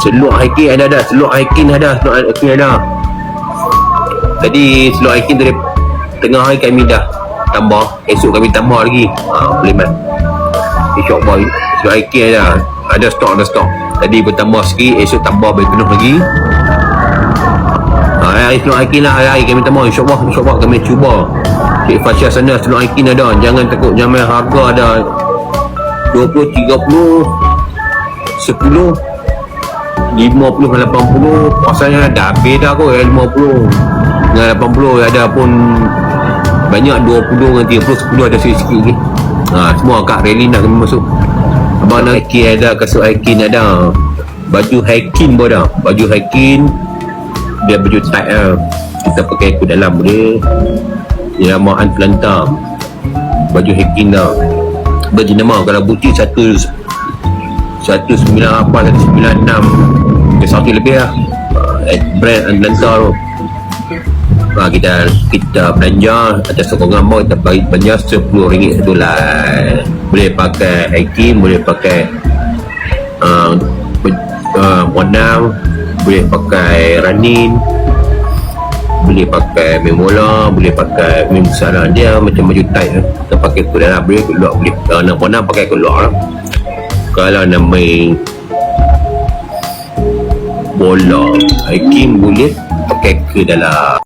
Seluk hiking ada. Tadi seluk hiking tadi tengah hari kami dah tambah, esok kami tambah lagi. Boleh mat. InsyaAllah seluk hiking ada stok. Tadi bertambah sikit, esok tambah lebih penuh lagi. Hari seluk hiking lah, hari kami tambah. InsyaAllah kami cuba. Cik Fasya sana seluk hiking ada. Jangan takut, jangan harga ada 20, 30, 10, 50, 80. Pasalnya dah habis dah kot 50 dengan 80 ada pun banyak 20 dengan 30, 10 ada sikit-sikit lagi. Semua kat rally nak kami masuk. Abang nak hiking ada, kasut hiking ada, baju hiking pun ada. Baju hiking dia baju tight lah, kita pakai ikut dalam boleh. Dia nama Antlanta, baju hiking dah berjenama. Kalau butik 198, 196 ke 1 lebih lah. Brand Atlanta tu. Kita belanja atas sokongan bawah, kita belanja RM10 satu lah. Boleh pakai hiking, boleh pakai modal, boleh pakai running, boleh pakai memola, boleh pakai misalnya dia macam baju tight lah. Kita pakai ke dalam, boleh ke luar, boleh. Kalau nak modal pakai ke luar lah. Kalau nak main bola hiking boleh pakai ke dalam.